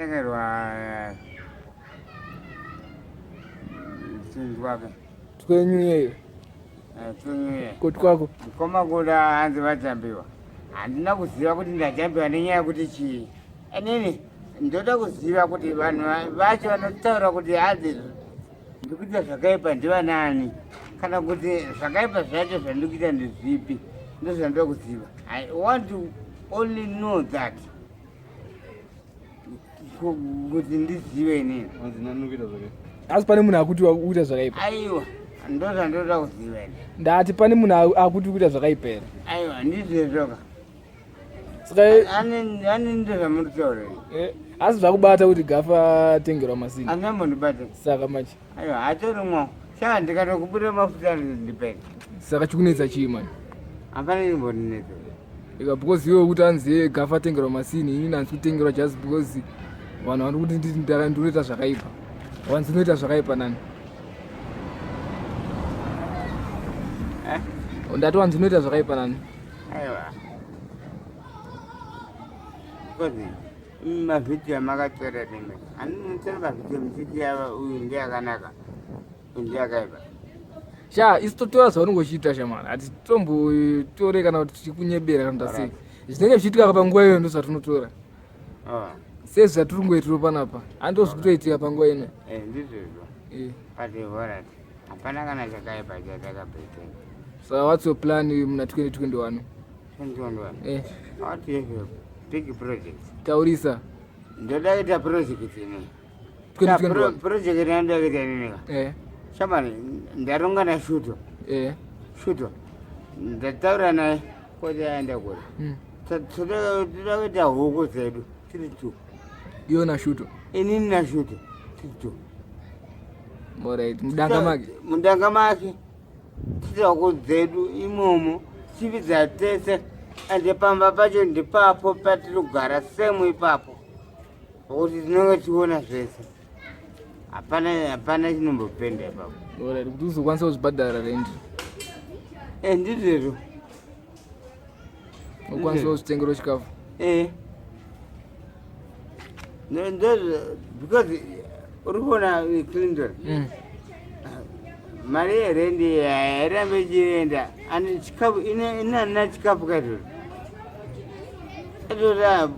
tengerwa chinzi wake twenyu tunyuye kuti kwako koma kuda hanzi vajambiwa handina kuziva kuti ndajambiwa nenyaya yekuti chii inini ndoda kuziva kuti vanhu vacho vanotaura kuti hanzi ndikuita zvakaipa ndivanani kana kuti zvakaipa zvacho zvandikuita ndezvipi ndozvandoda kuziva. I want to only know that kuti ndizive inini asi pane munhu akuti uita zvakaipa. aiwa ndozvandoda kuziva ini ndati pane munhu akuti kuita zvakaipa here. aiwa ndizvezvoka saka ani ndozvamuritaura asi zvakubata kuti Gafa tengerwa masini andambondibata saka machi aiwa hatorimwo saka ndikatokubuda mafuta ndipeni saka chikunetsa chii mani hapana imbondinetsa ika because iwe kuti anzi Gafa tengerwa masini ini nanzi kutengerwa just because vanhu vari kuti ndinoita zvakaipa wanzi unoita zvakaipa nani ndati wanzi unoita zvakaipa nani. aiwa kozi mavhidhiyo amakatora nemi andinotora mavhidhiyo muchiti ava uyu ndiyakanaka uyu ndiyakaipa sha isi totora zvaunongochiita shamana hati tombotore kana kuti tichikunyebera kana kuti sei zvinenge zvichiitika panguva iyoyo ndozvatinotora sezvi zvatiri kungoitiro panapa handozvi kutoitika panguva ino ndizvozvo pativorati hapana kana chakaipa chatakabheten. So what's your plan muna 2021? 2021 what is your big project? Taurisa ndoda kuita project ini 2021 project ndoda kuita nini shamani ndaronga na Shuto Shuto ndataura naye kuti aenda kure toda kuita huku zedu tiri tu iyo na Shuto inini na Shuto tiri tu alright mudanga make tiri huku zedu imomo chividza tese ande pamba pacho ndipapo patirigara semu ipapo kuti tinenge tiona zvese hapana chinombopenda ipapo alright kuti uzokwanisa kuzvibhadhara rendi ndizvezvo ukwanisa kuzvitengera chikafu because uri kuona Clinton mari yerendi hairambe ichienda inana chikafu kaitoti atota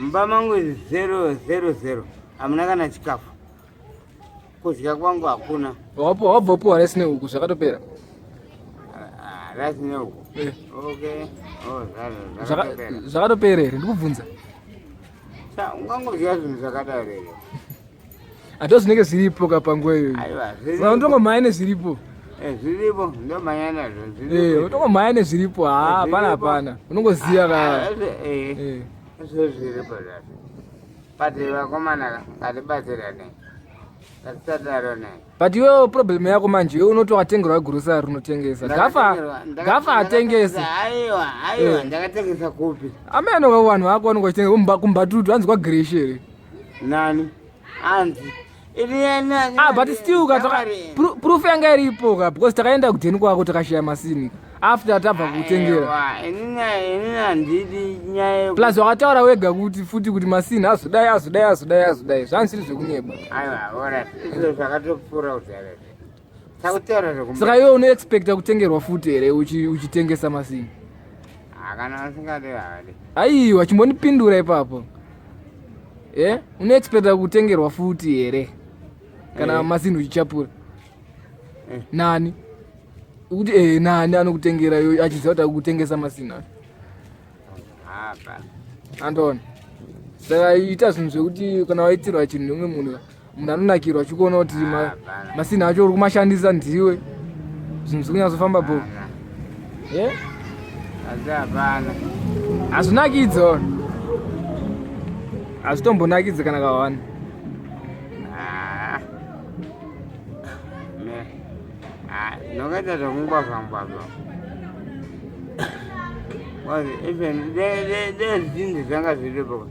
mba mangu 000 hamuna kana chikafu kudya kwangu hakuna. wabvapo rasi neuku zvakatopera rasi neuku zvakatopera here ndikubvunza ungangodya zvinhu zvakadaro here hatozvinenge zviripo kapanguva iyoyo unotongomhanya nezviripo zviripo ndomhanya nazvo utongomhanya nezviripo hapana unongoziya zviripo zvacho pati vakomana ngatibatsirane ngatisadaro naye but iwewo problem yako manje iwe unoti watengerwa gurosari unotengesa Gafa atengesi aiwa ndakatengesa kupi ameno vanhu vako vanongochitenga kumbatutu hanzi kwaGreshi here nani hanzi but still proof yanga iripo ka because takaenda kudheni kwako takashaya masini after tabva kutengera inini handidi nyaya plus wakataura wega kuti futi kuti masini azodai zvanisiri zvekunyeba izvo zvakatopfuura kudhara takutaura saka iwe unoexpecta kutengerwa futi here uchitengesa masini kana usingadi havadi aiwa chimbonipindura ipapo unoexpecta kutengerwa futi here kana masini uchichapura nani kuti nani anokutengera iyo achiziva kuti akutengesa masini acho andoona saka ita zvinhu zvekuti kana waitirwa chinhu nemwe munhu anonakirwa achikuona kuti masini acho uri kumashandisa ndiwe zvinhu zvikunyazofamba bho hazvinakidza hazvitombonakidza kana kawani nokaita zvokungwavhangwavha even zvinhu zvanga zviripo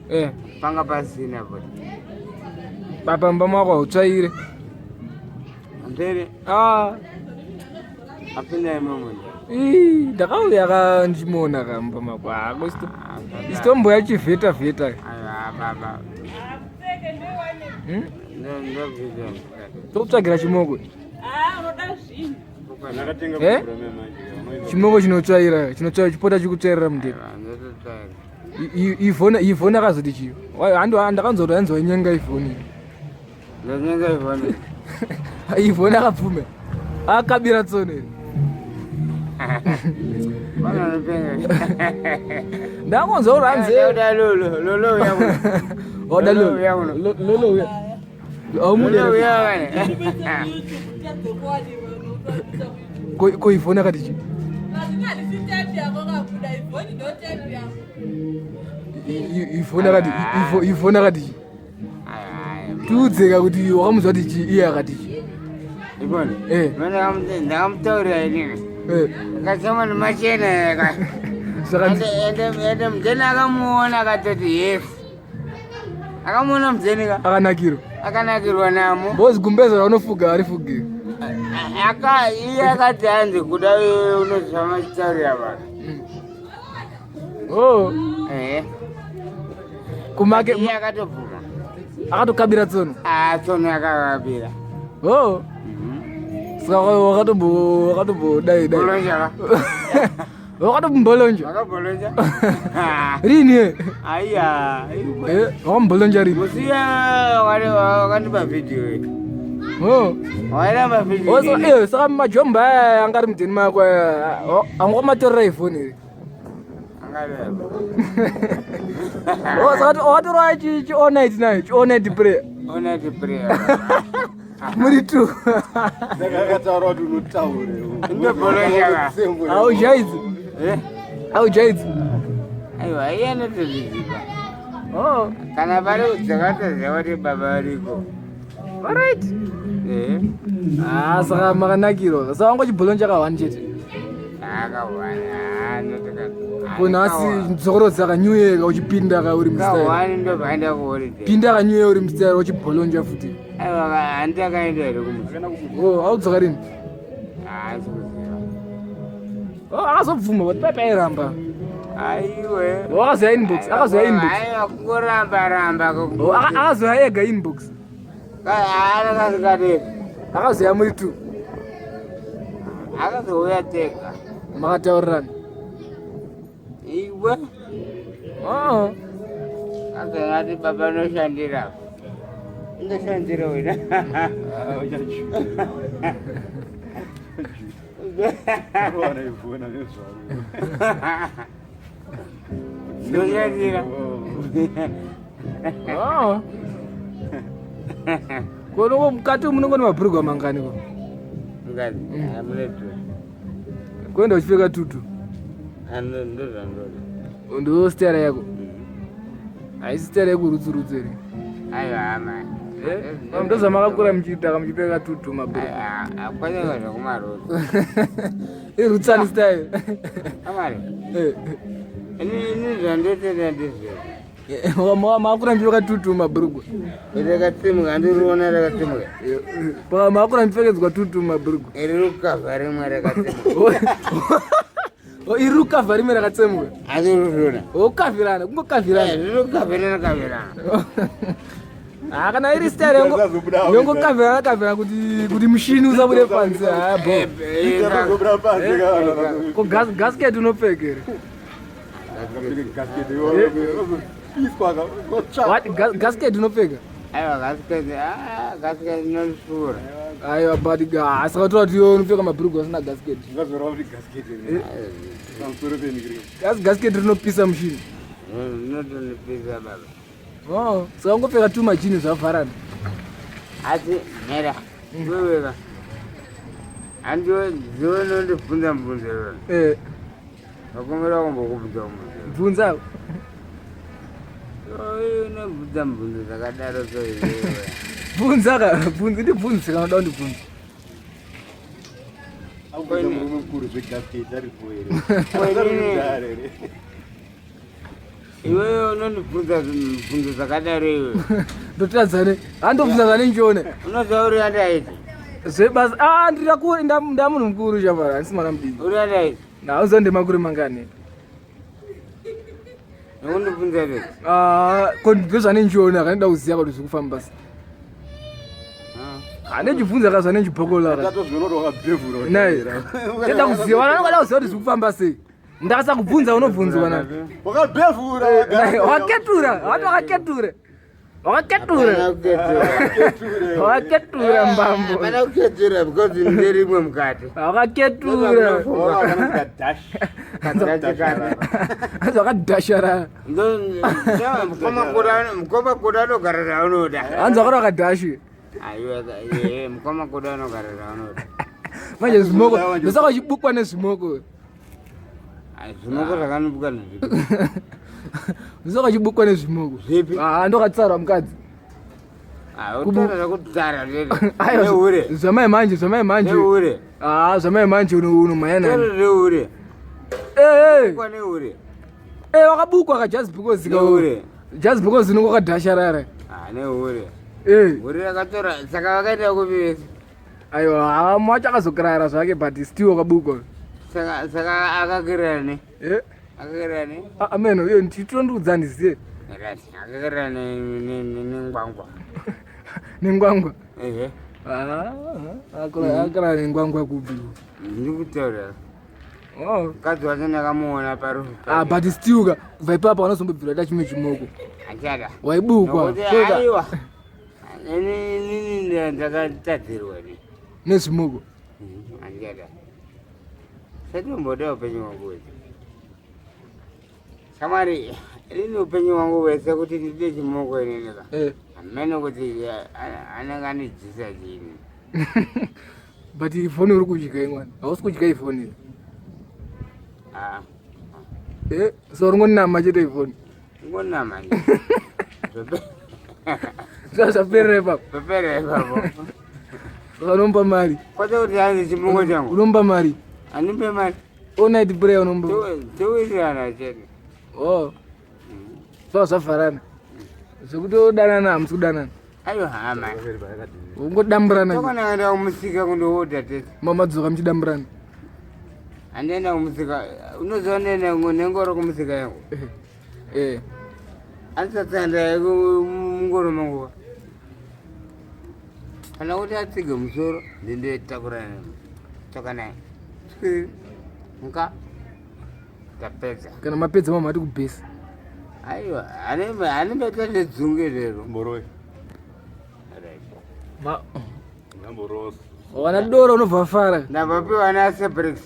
panga pasina kuti papamba mako hautsvaire ndere apinda imomo ndakauya kandimona kamba mako ako isitombo yachivheta baba tokutsvagira chimoko chimoko chinotsvaira chipota chikutsvairira mundeni ifoni akazoti chiyo ndakanzoti ainzwa nyenga ifoni ifoni akapfume akabira tsoneri ndakonzwa uri hanzelolouya ko ifoni akati chi ifoni akati chi tiudzeka kuti wakamuzwa kuti chi iye akati chi ndakamutaurira inini akasema nemachena ende mzeni akamuona akatoti yes akamuona mzeni akanakirwa namo bozigumbezera unofuga arifugire iye akati hanzi kuda unozva machitaurira vanhu kumake iye akatobvuma akatokabira tsono tsono yakakabira saka wakatombodai wakatombolonja rini wakambolonja rini musiya wakandipa vhidhiyo wairamba vhidhiyo saka majomba aya angari mudheni mako angwamatorera ifoni iri sakati watorwa chionit nayo chionit prayer muri tu ndakakataura kuti unotaure aujaidzi aiwa iye anotozviziva kana vari dzakatoziva kuti baba ariko alright saka makanakirwa saka wangochibholonja kahwani chete kunhasi nzokoro dzaka new year uchipinda ka uri mstari ndobvaenda kuholiday pinda ka new year uri mstari uchibholonja futi aiwa handakaenda here kumusana audzoka rini akazobvuma kuti paipa airamba aiwe akazoya inbox aiwa kungoramba akazoya ega inbox anakasikadeka akazoya muri tu akazouya tega makataurirana iwe akangati baba noshandira ndoshandira wena ndoshandira konoko mukati munongoni mabhurugwa manganiko ngati amunetu kuenda uchipfeka tutu ndo stera yako haisi stera yekurutsurutsu ere ndozvamakakura muchiita muchipfeka tutu mabhurugwa zvekumarori irutsani style amari ini zvandotenda ndizvo makura muchipfeka tutu mabhurugwa rakatsimuka ndiriona rakatsimuka makura muchipfekedzwa tutu mabhurugwa rirukavha rimwe rakatsimuka iri rukavha rimwe rakatsemuka asi rurona okavhirana kungokavhirana rinokavhirana kana iri style yongokavhirana kuti mushini usabude panze ko gasket unopfekere gasket unopfeka aiwa gasket inosura aiwa but asikatora kuti unopfeka mabhurugwa asina gasket gasket rinopisa mushini rinotonipisa baba saka ungopfeka tu majini zvavharana asi mhera weweka handiwonondibvunza mbunzo rona vakumbira kumbokubvunza mbunzo bvunza unobvunza mbunzo dzakadaro soiwewe ndibvunze kana uda kundibvunza iwewe unondibvunza mbunzo dzakadaro iwe ndotadzane handobvunza zane nchione unoziva uri andaiti zvebasa ndamunhu mukuru chamara handisi mwana mudiki uri andaiti nauza ndemakure mangani Nekundibvunza kuti. Ko ndozvane nchiona kanida kuziva kuti zviri kufamba basi. Ane chibvunza kazvane nchibhokola. Ndatozviona kuti wakabhevhura. Naye. Ndida kuziva, anoda kuziva kuti zviri kufamba sei. Ndakasa kubvunza unobvunzwa na. Wakabhevhura. Wakaketura, watu wakaketura. Wakaketura mbambo. Pana kuketura because nderimwe mukati. Wakaketura. Wakadashara. Mukoma kuda anogara raunoda. Hanzi wakadashi. Aiwa, mukoma kuda anogara raunoda. Manje zvimoko, ndosaka chibukwa nezvimoko. Zvimoko zvakanobukwa nezvimoko. Ndosaka chibukwa nezvimoko. Zvipi? Ndokatsara mukadzi. Utora kutsara neure. Zvamai manje. Neure. Zvamai manje unomhanya nani. Tora neure. Kwa neure. Wakabukwa ka just because neure. Just because unongo kadasharara. Neure. Uri akatora saka wakaita kupisa. Aiwa, mwachakazokirara zvake but still wakabukwa. Saka akakirane. Akakirane. Ameno, iyo nditondudza ndiziye. Akakirane nengwangwa. Nengwangwa? Ehe. Akakirane nengwangwa kupi? Ndikutaura. Oh. Kadzi wacho ndakamuona parufu. But still kubva ipapo vanozombobvira ta chimwe chimoko. Achada. Waibukwa. Aiwa. Ini ndakatadzirwa ni. Nezvimoko. Achada. Satomboda upenyu wangu wese. Shamwari, ini upenyu wangu wese kuti ndide chimoko inenika. Amene kuti anenge anidzisa chini. But ifoni uri kudya imwana. Hausi kudya ifoni. So ringonama chete ifoni. Ngonama. Zvaperera ipapo. Zvaperera ipapo. Unomba mari. Kwata kuti hanzi chimoko changu. Unomba mari. Andimbe mari. Night prayer unomba. Towirirana chete. Oh. Zvafarana. Zvekuti odanana hamusi kudanana. Aiwa hama. Ungodamburana. Tokanaenda kumusika kundoodha tete. Mamadzoka muchidamburana. Andienda kumusika. Unoziva nengoro kumusika yangu. Andisatsandaye mungoro manguva. Kana kuti atsige musoro ndindotakura toka naye. Muka tapedza. Kana mapedza mama ati kubhesi. Aiwa, anenge tadzunge lero. Mboroyi. Mboroyi. Wana doro unobva fara. Ndambopiwa na Sebrix.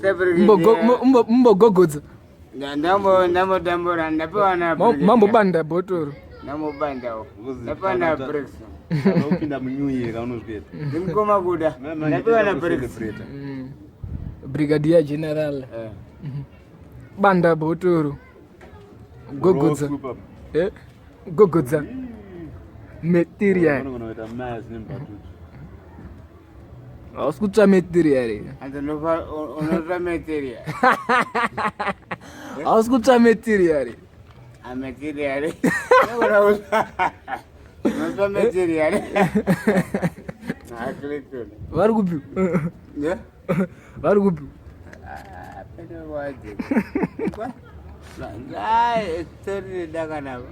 Sebrix. Mbogogodza. Ndambodambura ndapiwa na mambobanda bhotoro. Ndambobandawo. Ndapiwa na Brix. Unopinda munyuye unozvita. Ndimukoma kuda. Ndapiwa na Brix. Brigadier General. Banda bhotoro. Gogodza. Gogodza. Material. Hausi kutsva material. Unotsva material. Hausi kutsva material. Material. Unotsva material. Vari kupi? Vari kupi? Pene waje. Kwa? Ngai, story dakanava.